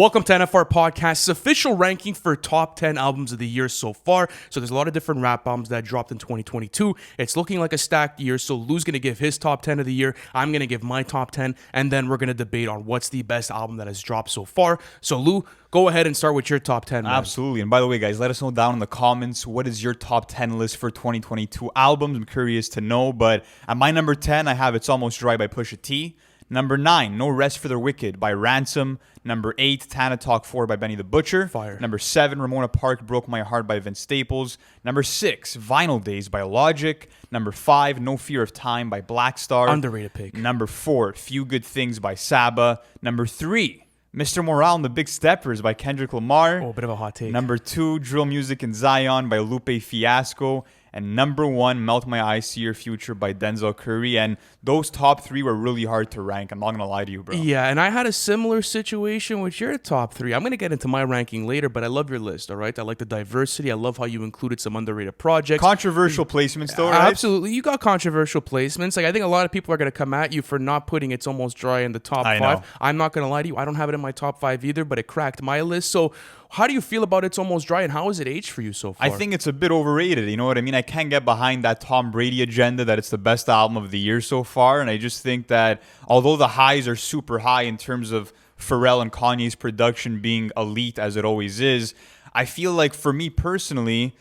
Welcome to NFR Podcast's official ranking for top 10 albums of the year so far. So there's a lot of different rap albums that dropped in 2022. It's looking like a stacked year. So Lou's going to give his top 10 of the year. I'm going to give my top 10. And then we're going to debate on what's the best album that has dropped so far. So Lou, go ahead and start with your top 10. Man. Absolutely. And by the way, guys, let us know down in the comments, what is your top 10 list for 2022 albums? I'm curious to know. But at my number 10, I have It's Almost Dry by Pusha T. Number 9, No Rest for the Wicked by Ransom. Number 8, Tana Talk 4 by Benny the Butcher. Fire. Number 7, Ramona Park Broke My Heart by Vince Staples. Number 6, Vinyl Days by Logic. Number 5, No Fear of Time by Black Star. Underrated pick. Number 4, Few Good Things by Saba. Number 3, Mr. Morale and the Big Steppers by Kendrick Lamar. Oh, a bit of a hot take. Number 2, Drill Music in Zion by Lupe Fiasco. And number 1, Melt My Eyes, See Your Future by Denzel Curry. And those top 3 were really hard to rank. I'm not going to lie to you, bro. Yeah, and I had a similar situation with your top 3. I'm going to get into my ranking later, but I love your list, all right? I like the diversity. I love how you included some underrated projects. Controversial placements, though, right? Absolutely. You got controversial placements. Like, I think a lot of people are going to come at you for not putting It's Almost Dry in the top 5. know. I'm not going to lie to you. I don't have it in my top 5 either, but it cracked my list. So how do you feel about It's Almost Dry, and how has it aged for you so far? I think it's a bit overrated. You know what I mean? I can't get behind that Tom Brady agenda that it's the best album of the year so far. And I just think that although the highs are super high in terms of Pharrell and Kanye's production being elite as it always is, I feel like for me personally,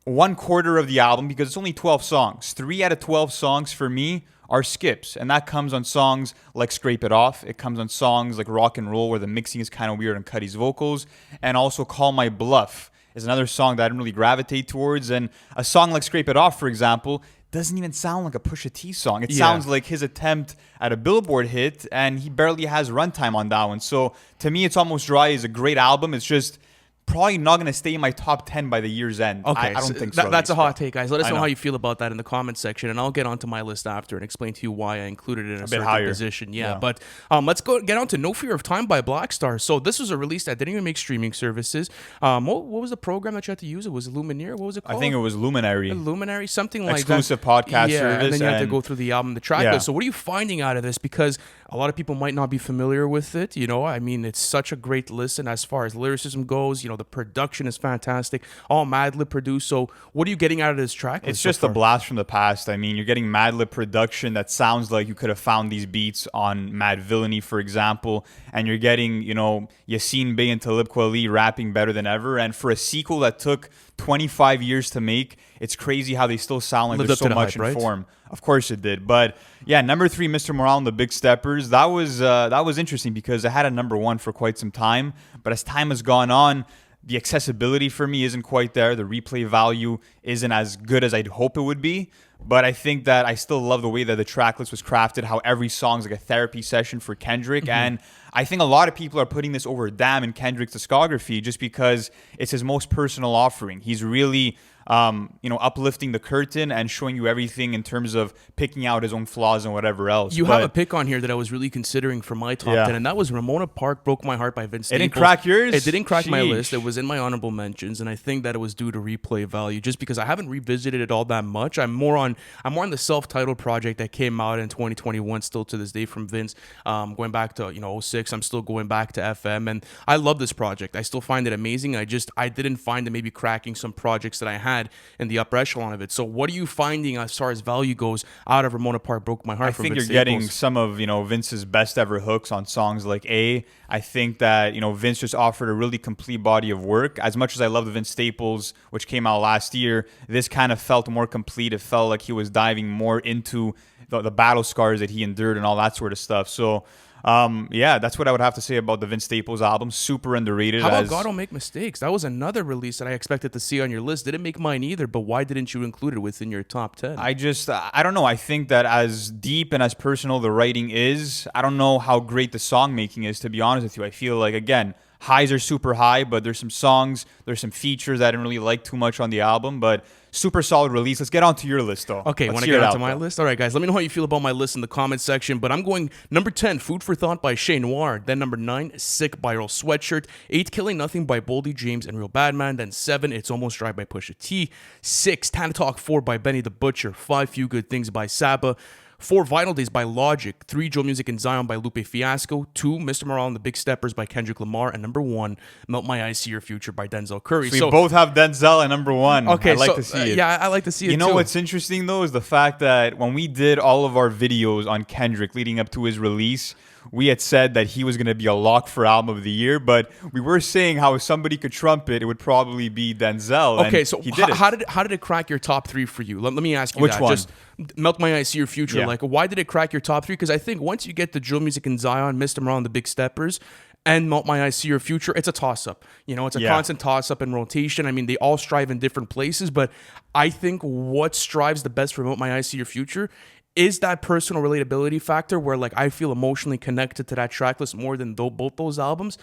1/4 of the album, because it's only 12 songs, 3 out of 12 songs for me are skips, and that comes on songs like Scrape It Off. It comes on songs like Rock and Roll, where the mixing is kind of weird on Cuddy's vocals, and also Call My Bluff is another song that I didn't really gravitate towards. And a song like Scrape It Off, for example, doesn't even sound like a Pusha T song. It sounds like his attempt at a Billboard hit, and he barely has runtime on that one. So to me, It's Almost Dry is a great album. It's just probably not going to stay in my top 10 by the year's end. Okay, I don't think so. That's a hot take, guys. Let us know know. how you feel about that in the comment section, and I'll get onto my list after and explain to you why I included it in a certain higher. position. Yeah. Yeah. But let's get on to No Fear of Time by Black Star. So this was a release that didn't even make streaming services. What was the program that you had to use? It was Lumineer? What was it called? I think it was Luminary. Luminary, something like Exclusive that. podcast yeah, service. and then you have to go through the album, the track Yeah. list. So what are you finding out of this? Because a lot of people might not be familiar with it. You know, I mean, it's such a great listen as far as lyricism goes. You know, the production is fantastic. All Madlib produced. So what are you getting out of this track? It's just a blast from the past. I mean, you're getting Madlib production that sounds like you could have found these beats on Mad Villainy, for example. And you're getting, you know, Yassine Bey and Talib Kweli rapping better than ever. And for a sequel that took 25 years to make, it's crazy how they still sound like Lived there's up to so the much hype, right? in form. Of course it did. But yeah, number 3, Mr. Morale and the Big Steppers. That was interesting because I had a number 1 for quite some time. But as time has gone on, the accessibility for me isn't quite there. The replay value isn't as good as I'd hope it would be. But I think that I still love the way that the track list was crafted, how every song's like a therapy session for Kendrick. And I think a lot of people are putting this over Damn in Kendrick's discography just because it's his most personal offering. He's really uplifting the curtain and showing you everything in terms of picking out his own flaws and whatever else. You have a pick on here that I was really considering for my top 10, and that was Ramona Park Broke My Heart by Vince Staples. It didn't crack yours? It didn't crack my Sheesh. list. It was in my honorable mentions, and I think that it was due to replay value just because I haven't revisited it all that much. I'm more on the self-titled project that came out in 2021 still to this day from Vince. Going back to 06, I'm still going back to FM, and I love this project. I still find it amazing. I didn't find it maybe cracking some projects that I had in the upper echelon of it. So what are you finding as far as value goes out of Ramona Park Broke My Heart? I from think Vince you're getting Staples? some of Vince's best ever hooks on songs like A. I think that Vince just offered a really complete body of work. As much as I love the Vince Staples, which came out last year, this kind of felt more complete. It felt like he was diving more into the battle scars that he endured and all that sort of stuff. So yeah, that's what I would have to say about the Vince Staples album. Super underrated. How about God Don't Make Mistakes? That was another release that I expected to see on your list. Didn't make mine either, but why didn't you include it within your top 10? I don't know. I think that as deep and as personal the writing is, I don't know how great the song making is, to be honest with you. I feel like, again, highs are super high, but there's some songs, there's some features that I didn't really like too much on the album, but super solid release. Let's get on to your list, though. Okay, want to get onto my list? All right, guys, let me know how you feel about my list in the comments section, but I'm going number 10, Food for Thought by Shay Noir. Then number 9, Sick by Earl Sweatshirt. 8, Killing Nothing by Boldy James and Real Badman. Then 7, It's Almost Dry by Pusha T. 6, Tana Talk 4 by Benny the Butcher. 5, Few Good Things by Saba. 4 Vinyl Days by Logic, 3 Joe Music and Zion by Lupe Fiasco, 2 Mr. Morale and the Big Steppers by Kendrick Lamar, and number 1 Melt My Eyes See Your Future by Denzel Curry. So we both have Denzel at number 1. Okay, I like to see it. Yeah, I like to see it too. You know what's interesting though is the fact that when we did all of our videos on Kendrick leading up to his release, we had said that he was going to be a lock for album of the year, but we were saying how if somebody could trump it, it would probably be Denzel. Okay, and so he did it. how did it crack your top 3 for you? Let me ask you Which that. one? Just Melt My Eyes See Your Future. Yeah. Like, why did it crack your top 3? Because I think once you get the Joe Music and Zion, Mr. Morale and the Big Steppers, and Melt My Eyes See Your Future, it's a toss-up. You know, it's a constant toss-up in rotation. I mean, they all strive in different places, but I think what strives the best for Melt My Eyes See Your Future is that personal relatability factor where, like, I feel emotionally connected to that track list more than both those albums.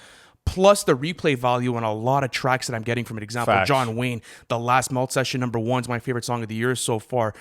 Plus the replay value on a lot of tracks that I'm getting from an example. Facts. John Wayne, the last Melt Session number 1 is my favorite song of the year so far.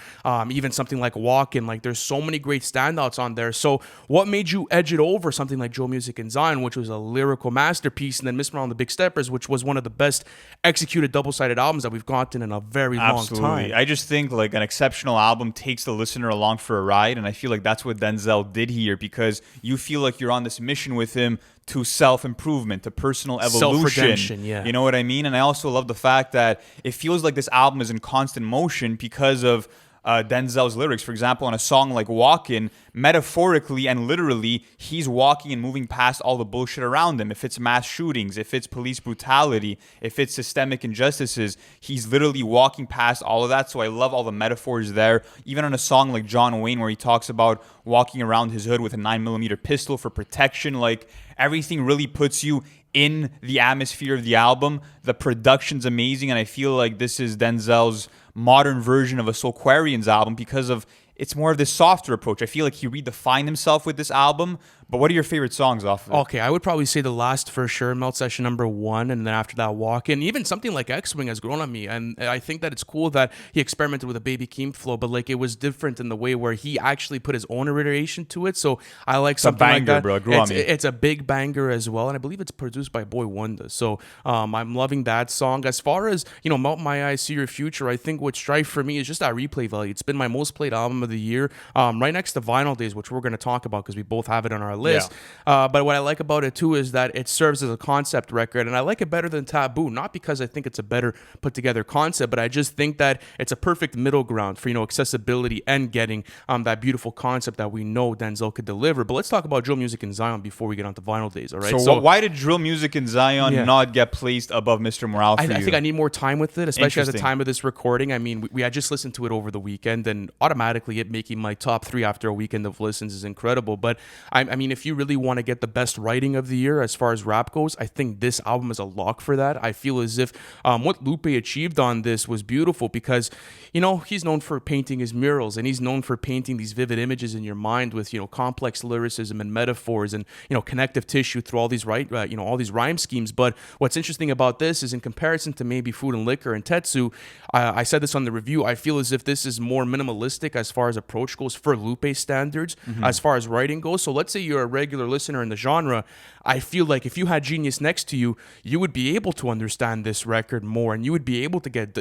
Even something like Walkin', like there's so many great standouts on there. So what made you edge it over something like Joe Music and Zion, which was a lyrical masterpiece, and then Miss Morale and the Big Steppers, which was one of the best executed double-sided albums that we've gotten in a very long time. I just think like an exceptional album takes the listener along for a ride, and I feel like that's what Denzel did here because you feel like you're on this mission with him to self-improvement, to personal evolution. Self-redemption, yeah. You know what I mean? And I also love the fact that it feels like this album is in constant motion because of Denzel's lyrics. For example, on a song like Walkin', metaphorically and literally, he's walking and moving past all the bullshit around him. If it's mass shootings, if it's police brutality, if it's systemic injustices, he's literally walking past all of that. So I love all the metaphors there. Even on a song like John Wayne, where he talks about walking around his hood with a 9mm pistol for protection, like everything really puts you in the atmosphere of the album. The production's amazing, and I feel like this is Denzel's modern version of a Soulquarians album because of it's more of this softer approach. I feel like he redefined himself with this album. But what are your favorite songs off of it? Okay, I would probably say The Last for sure, Melt Session number 1, and then after that, Walk-In. Even something like X-Wing has grown on me, and I think that it's cool that he experimented with a Baby Keem flow, but like it was different in the way where he actually put his own iteration to it. So I like something banger, like that. bro. It grew on me. It's a big banger as well, and I believe it's produced by Boy Wonder. So I'm loving that song. As far as Melt My Eyes, See Your Future, I think what strive for me is just that replay value. It's been my most played album of the year, right next to Vinyl Days, which we're going to talk about because we both have it on our list. Yeah. But what I like about it too is that it serves as a concept record, and I like it better than Taboo, not because I think it's a better put together concept, but I just think that it's a perfect middle ground for accessibility and getting that beautiful concept that we know Denzel could deliver. But let's talk about Drill Music and Zion before we get onto Vinyl Days. All right. So why did Drill Music and Zion not get placed above Mr. Morale for you? I think I need more time with it, especially at the time of this recording. I mean, we had just listened to it over the weekend, and automatically it making my top 3 after a weekend of listens is incredible. But I mean, if you really want to get the best writing of the year as far as rap goes, I think this album is a lock for that. I feel as if what Lupe achieved on this was beautiful because, he's known for painting his murals, and he's known for painting these vivid images in your mind with, complex lyricism and metaphors and, connective tissue through all these all these rhyme schemes. But what's interesting about this is in comparison to maybe Food and Liquor and Tetsu, I said this on the review, I feel as if this is more minimalistic as far as approach goes for Lupe standards, as far as writing goes. So let's say you're a regular listener in the genre, I feel like if you had Genius next to you, you would be able to understand this record more, and you would be able to get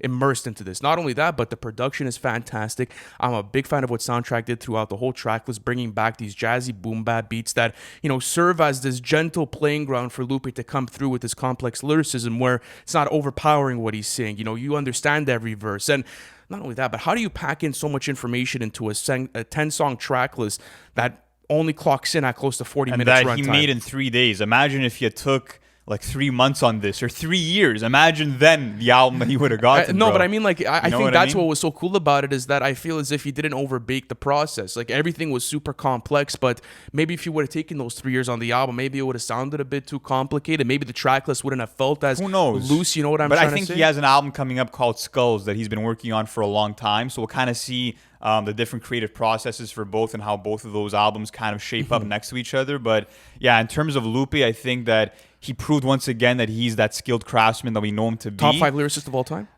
immersed into this. Not only that, but the production is fantastic. I'm a big fan of what Soundtrack did throughout the whole track list, bringing back these jazzy boom bap beats that serve as this gentle playing ground for Lupe to come through with this complex lyricism where it's not overpowering what he's saying. You understand every verse. And not only that, but how do you pack in so much information into a 10-song track list that only clocks in at close to 40 minutes runtime? And that he made in 3 days. Imagine if you took like 3 months on this or 3 years. Imagine then the album that he would have gotten. No, bro. but I mean, like, I think that's what was so cool about it is that I feel as if he didn't overbake the process. Like, everything was super complex, but maybe if he would have taken those 3 years on the album, maybe it would have sounded a bit too complicated. Maybe the track list wouldn't have felt as loose. You know what I'm trying to say? But I think he has an album coming up called Skulls that he's been working on for a long time. So we'll kind of see the different creative processes for both and how both of those albums kind of shape up next to each other. But yeah, in terms of Lupe, I think that he proved once again that he's that skilled craftsman that we know him to be. Top 5 lyricist of all time?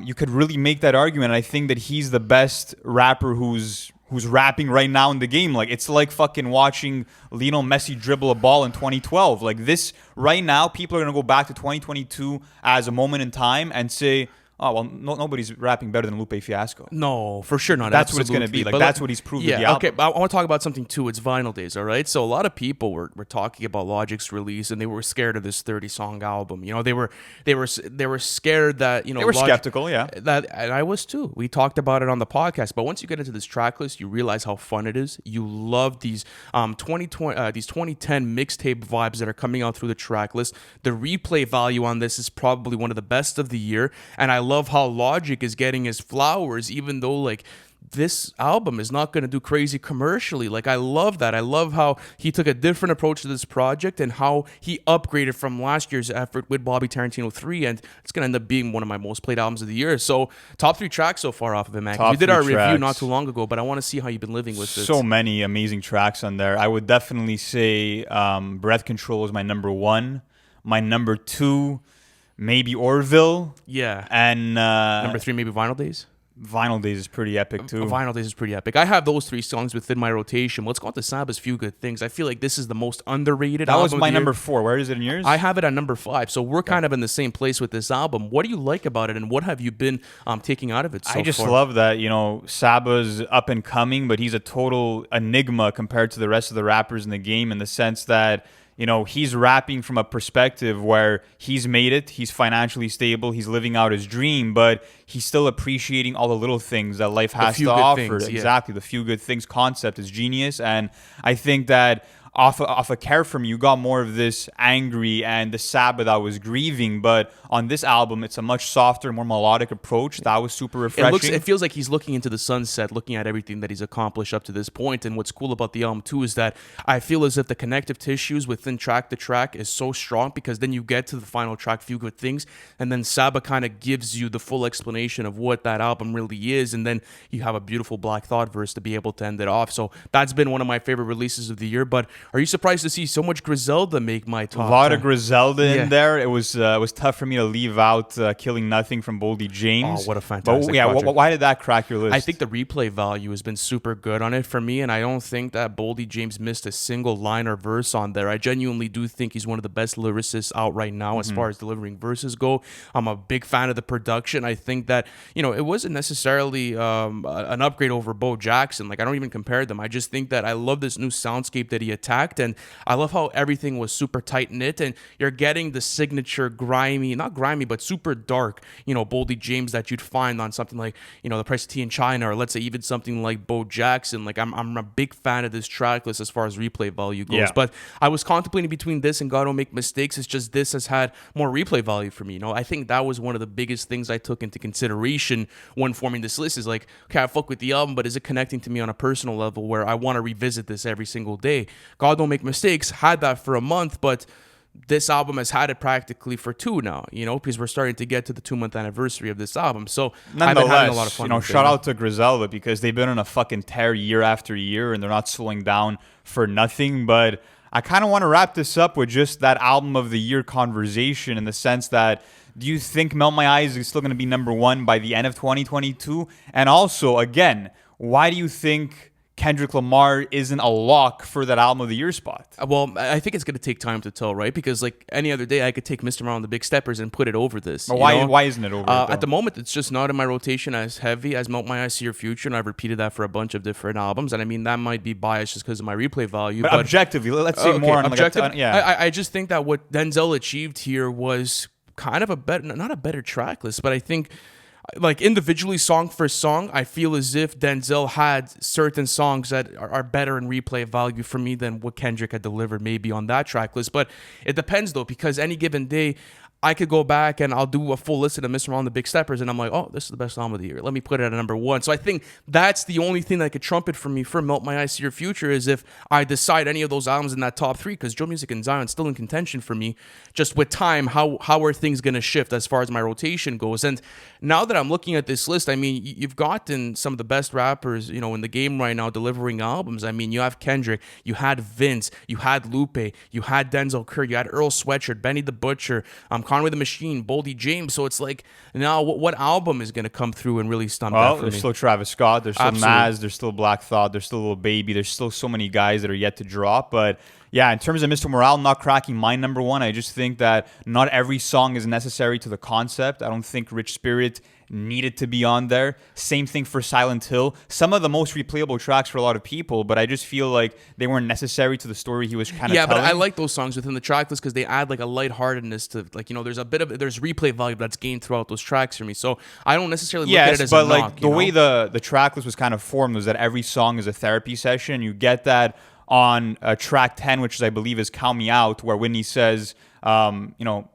You could really make that argument. I think that he's the best rapper who's rapping right now in the game. Like, it's like fucking watching Lionel Messi dribble a ball in 2012. Like, this right now, people are going to go back to 2022 as a moment in time and say, oh well, nobody's rapping better than Lupe Fiasco. No, for sure not. That's what it's gonna be. Like, But that's what he's proved with the album. okay. But I want to talk about something too. It's Vinyl Days, all right? So a lot of people were talking about Logic's release, and they were scared of this 30-song album. You know, they were scared that, you know, They were Logic, skeptical, yeah. That, and I was too. We talked about it on the podcast. But once you get into this track list, you realize how fun it is. You love these 2010 mixtape vibes that are coming out through the track list. The replay value on this is probably one of the best of the year, and I love how Logic is getting his flowers, even though like this album is not going to do crazy commercially. Like, I love that. I love how he took a different approach to this project and how he upgraded from last year's effort with Bobby Tarantino 3, and it's going to end up being one of my most played albums of the year. So top 3 tracks so far off of it, man. We did our review not too long ago, but I want to see how you've been living with this. So many amazing tracks on there. I would definitely say Breath Control is my number 1. My number 2, maybe Orville. Yeah. And number 3, maybe Vinyl Days. Vinyl Days is pretty epic too. Vinyl Days is pretty epic. I have those 3 songs within my rotation. Let's go on to Saba's Few Good Things. I feel like this is the most underrated. That was my number 4. Where is it in yours? I have it at number 5. So we're kind of in the same place with this album. What do you like about it, and what have you been taking out of it so far? I just love that, you know, Saba's up and coming, but he's a total enigma compared to the rest of the rappers in the game, in the sense that, you know, he's rapping from a perspective where he's made it, he's financially stable, he's living out his dream, but he's still appreciating all the little things that life has to offer. Things, yeah. Exactly. The few good things concept is genius. And I think that off of Care From You got more of this angry and the Saba that was grieving, but on this album it's a much softer, more melodic approach that was super refreshing. It feels like he's looking into the sunset, looking at everything that he's accomplished up to this point. And what's cool about the album too is that I feel as if the connective tissues within track to track is so strong, because then you get to the final track, Few Good Things, and then Saba kind of gives you the full explanation of what that album really is, and then you have a beautiful Black Thought verse to be able to end it off. So that's been one of my favorite releases of the year. But are you surprised to see so much Griselda make my top? A lot of Griselda in there. It was tough for me to leave out Killing Nothing from Boldy James. Oh, what a fantastic project. Why did that crack your list? I think the replay value has been super good on it for me, and I don't think that Boldy James missed a single line or verse on there. I genuinely do think he's one of the best lyricists out right now as far as delivering verses go. I'm a big fan of the production. I think that, you know, it wasn't necessarily an upgrade over Bo Jackson. Like, I don't even compare them. I just think that I love this new soundscape that he attacked, and I love how everything was super tight knit, and you're getting the signature not grimy, but super dark, you know, Boldy James that you'd find on something like, you know, The Price of Tea in China, or let's say even something like Bo Jackson. Like, I'm a big fan of this track list as far as replay value goes. Yeah. But I was contemplating between this and God Don't Make Mistakes. It's just this has had more replay value for me. You know, I think that was one of the biggest things I took into consideration when forming this list, is like, okay, I fuck with the album, but is it connecting to me on a personal level where I want to revisit this every single day? God Don't Make Mistakes had that for a month, but this album has had it practically for 2 now, you know, because we're starting to get to the 2-month anniversary of this album. So I've been having a lot of fun. You know, shout out to Griselda, because they've been on a fucking tear year after year, and they're not slowing down for nothing. But I kind of want to wrap this up with just that album of the year conversation, in the sense that, do you think Melt My Eyes is still going to be number 1 by the end of 2022? And also, again, why do you think Kendrick Lamar isn't a lock for that album of the year spot? Well, I think it's going to take time to tell, right? Because like any other day, I could take Mr. Around the Big Steppers and put it over this. But why isn't it over at the moment, it's just not in my rotation as heavy as Melt My Eyes, See Your Future, and I've repeated that for a bunch of different albums. And I mean, that might be biased just because of my replay value. But objectively, let's say more on objective. Like yeah. I just think that what Denzel achieved here was kind of not a better track list, but I think, like, individually, song for song, I feel as if Denzel had certain songs that are better in replay value for me than what Kendrick had delivered maybe on that track list. But it depends, though, because any given day, I could go back and I'll do a full list of Mr. On the Big Steppers, and I'm like, oh, this is the best album of the year. Let me put it at number 1. So I think that's the only thing that could trump it for me for Melt My Eyes, See Your Future, is if I decide any of those albums in that top 3, because Joe Music and Zion still in contention for me. Just with time, how are things going to shift as far as my rotation goes? And now that I'm looking at this list, I mean, you've gotten some of the best rappers, you know, in the game right now delivering albums. I mean, you have Kendrick, you had Vince, you had Lupe, you had Denzel Curry, you had Earl Sweatshirt, Benny the Butcher, Conway the Machine, Boldy James. So it's like, now what album is going to come through and really stump Well, that for there's me? still Travis Scott, there's still Absolutely. Nas, there's still Black Thought, there's still Lil Baby, there's still so many guys that are yet to drop. But yeah, in terms of Mr. Morale not cracking my number one, I just think that not every song is necessary to the concept. I don't think Rich Spirit needed to be on there. Same thing for Silent Hill. Some of the most replayable tracks for a lot of people, but I just feel like they weren't necessary to the story he was kind of Yeah, telling. but I like those songs within the track list because they add like a lightheartedness to, like, you know, there's replay value that's gained throughout those tracks for me. So I don't necessarily look at it as but a like knock, the you way know? the track list was kind of formed was that every song is a therapy session. You get that on track 10, which is, I believe, is Count Me Out, where Whitney says, you know,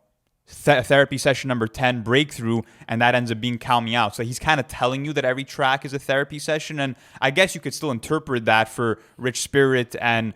therapy session number 10 breakthrough, and that ends up being Count Me Out. So he's kind of telling you that every track is a therapy session, and I guess you could still interpret that for Rich Spirit and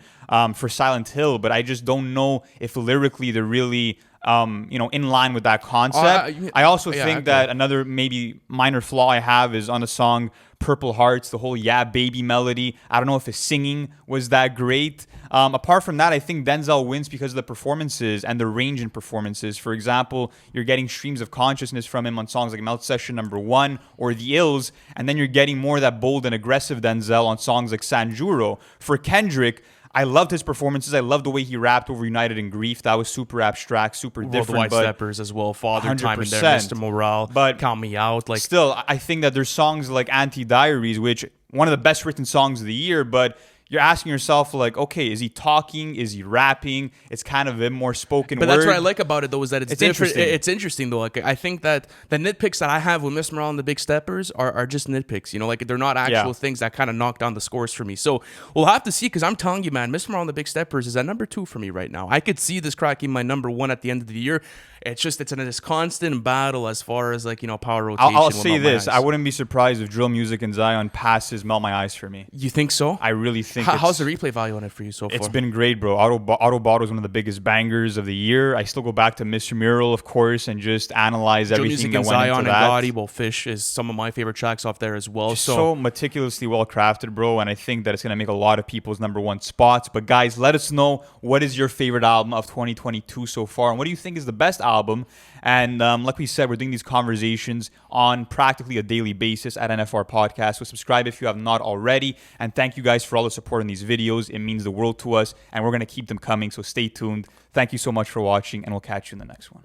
for Silent Hill, but I just don't know if lyrically they're really you know, in line with that concept. I also think that another maybe minor flaw I have is on the song Purple Hearts, the whole Yeah Baby melody. I don't know if his singing was that great. Apart from that, I think Denzel wins because of the performances and the range in performances. For example, you're getting streams of consciousness from him on songs like Melt Session Number 1 or The Ills, and then you're getting more of that bold and aggressive Denzel on songs like Sanjuro. For Kendrick, I loved his performances. I loved the way he rapped over United in Grief. That was super abstract, super different. Worldwide but Steppers as well. Father Time in there, 100%. Mr. Morale, But Count Me Out. Like, still, I think that there's songs like Anti-Diaries, which one of the best written songs of the year, but you're asking yourself, like, okay, is he talking? Is he rapping? It's kind of a more spoken word. But that's what I like about it, though, is that it's different. interesting. It's interesting, though. Like, I think that the nitpicks that I have with Miss Morale and the Big Steppers are just nitpicks. You know, like, they're not actual things that kind of knock down the scores for me. So we'll have to see, because I'm telling you, man, Miss Morale and the Big Steppers is at number 2 for me right now. I could see this cracking my number 1 at the end of the year. It's just, it's in this constant battle as far as, like, you know, power rotation. I'll say this. I wouldn't be surprised if Drill Music and Zion passes Melt My Eyes for me. You think so? I really think How's the replay value on it for you so far? It's been great, bro. Auto Bottle is one of the biggest bangers of the year. I still go back to Mr. Mural, of course, and just analyze Drill everything Music that and went Zion into and that. Gotti, well, Fish is some of my favorite tracks off there as well. So meticulously well crafted, bro, and I think that it's going to make a lot of people's number 1 spots. But guys, let us know, what is your favorite album of 2022 so far, and what do you think is the best album? And like we said, we're doing these conversations on practically a daily basis at NFR Podcast. So subscribe if you have not already. And thank you guys for all the support in these videos. It means the world to us, and we're going to keep them coming. So stay tuned. Thank you so much for watching, and we'll catch you in the next one.